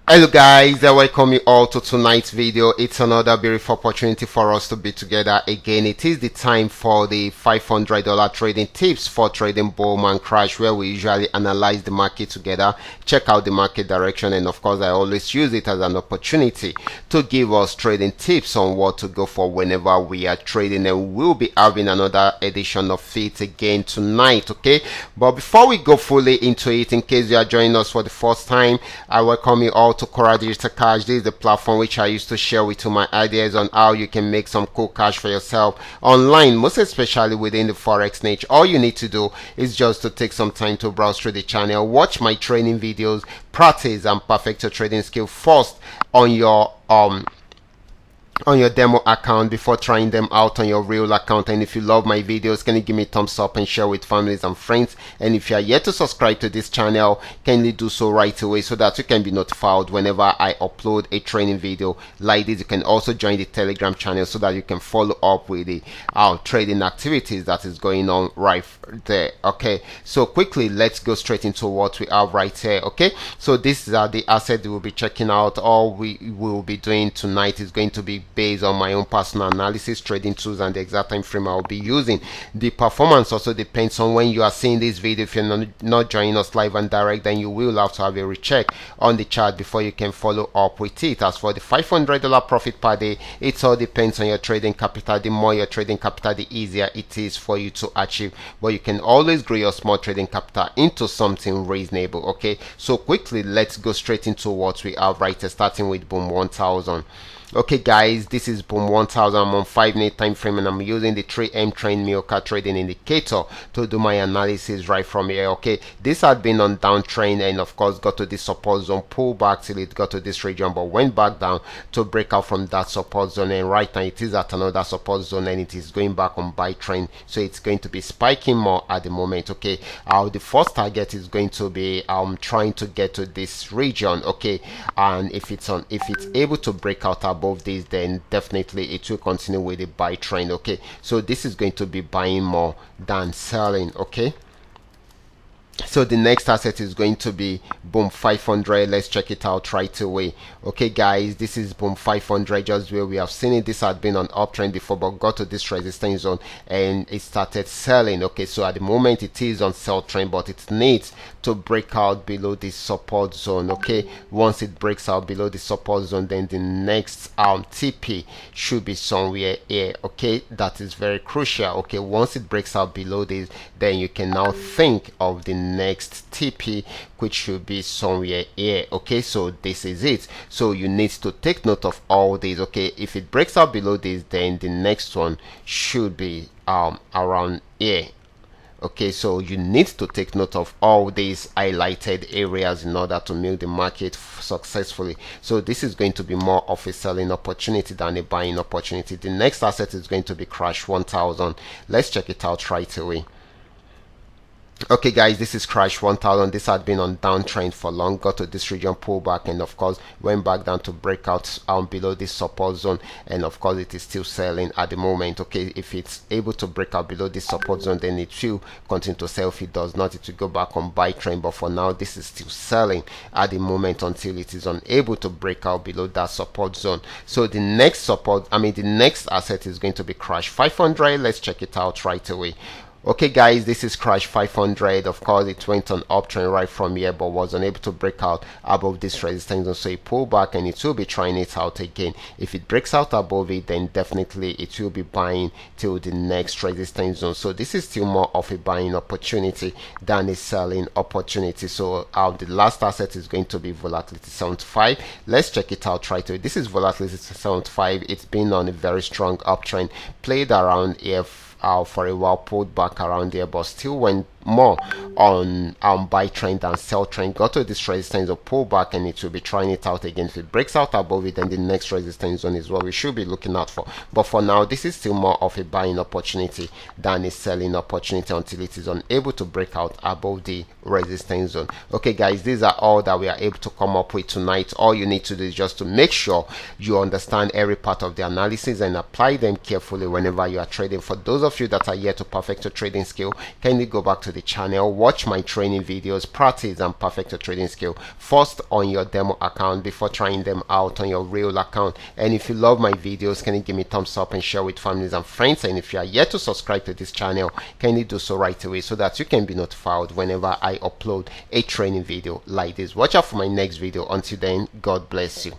Hello guys, I welcome you all to tonight's video. It's another beautiful opportunity for us to be together again. It is the time for the $500 trading tips for trading boom and crash, where we usually analyze the market together, check out the market direction, and of course I always use it as an opportunity to give us trading tips on what to go for whenever we are trading. And we'll be having another edition of it again tonight, okay? But before we go fully into it, in case you are joining us for the first time, I welcome you all to Qora Digital Cash. This is the platform which I used to share with you my ideas on how you can make some cool cash for yourself online, most especially within the forex niche. All you need to do is just to take some time to browse through the channel, watch my training videos, practice and perfect your trading skill first on your demo account before trying them out on your real account. And if you love my videos, can you give me a thumbs up and share with families and friends? And if you are yet to subscribe to this channel, kindly do so right away so that you can be notified whenever I upload a training video like this. You can also join the Telegram channel so that you can follow up with the trading activities that is going on right there. Okay, so quickly let's go straight into what we have right here. Okay, so these are the assets we'll be checking out. All we will be doing tonight is going to be based on my own personal analysis, trading tools, and the exact time frame I'll be using. The performance also depends on when you are seeing this video. If you're not joining us live and direct, then you will have to have a recheck on the chart before you can follow up with it. As for the $500 profit per day, it all depends on your trading capital. The more your trading capital, the easier it is for you to achieve, but you can always grow your small trading capital into something reasonable. Okay, so quickly let's go straight into what we have right here, starting with boom 1000. Okay guys, this is boom 1000. I'm on 5-minute time frame and I'm using the 3M trend Mioka trading indicator to do my analysis right from here. Okay, this had been on downtrend and of course got to this support zone, pull back till it got to this region, but went back down to break out from that support zone, and right now it is at another support zone and it is going back on buy trend, so it's going to be spiking more at the moment. Okay, the first target is going to be trying to get to this region. Okay, and if it's able to break out above this, then definitely it will continue with the buy trend. Okay, so this is going to be buying more than selling. Okay, so the next asset is going to be boom 500. Let's check it out right away. Okay guys, this is boom 500, just where we have seen it. This had been on uptrend before but got to this resistance zone and it started selling. Okay, so at the moment it is on sell trend, but it needs to break out below this support zone. Okay, once it breaks out below the support zone, then the next TP should be somewhere here. Okay, that is very crucial. Okay, once it breaks out below this, then you can now think of the next TP, which should be somewhere here. Okay, so this is it. So you need to take note of all these. Okay, if it breaks out below this, then the next one should be around here. Okay, so you need to take note of all these highlighted areas in order to milk the market successfully. So this is going to be more of a selling opportunity than a buying opportunity. The next asset is going to be crash 1000. Let's check it out right away. Okay guys, this is crash 1000. This had been on downtrend for long, got to this region, pull back, and of course went back down to break out below this support zone, and of course it is still selling at the moment. Okay, if it's able to break out below this support zone, then it will continue to sell. If it does not, it will go back on buy trend, but for now this is still selling at the moment until it is unable to break out below that support zone. So the next the next asset is going to be crash 500. Let's check it out right away. Okay guys, this is crash 500. Of course it went on uptrend right from here but was unable to break out above this resistance zone, so it pulled back and it will be trying it out again. If it breaks out above it, then definitely it will be buying till the next resistance zone. So this is still more of a buying opportunity than a selling opportunity. So the last asset is going to be volatility 75. Let's check it out right away. This is volatility 75. It's been on a very strong uptrend, played around here for a while, pulled back around there, but still went more on buy trend than sell trend. Got to this resistance or pull back, and it will be trying it out again. If it breaks out above it, then the next resistance zone is what we should be looking out for. But for now, this is still more of a buying opportunity than a selling opportunity until it is unable to break out above the resistance zone. Okay guys, these are all that we are able to come up with tonight. All you need to do is just to make sure you understand every part of the analysis and apply them carefully whenever you are trading. For those of you that are yet to perfect your trading skill, kindly go back to the channel, watch my training videos, practice and perfect your trading skill first on your demo account before trying them out on your real account. And if you love my videos, can you give me thumbs up and share with families and friends? And if you are yet to subscribe to this channel, can you do so right away so that you can be notified whenever I upload a training video like this. Watch out for my next video. Until then, God bless you.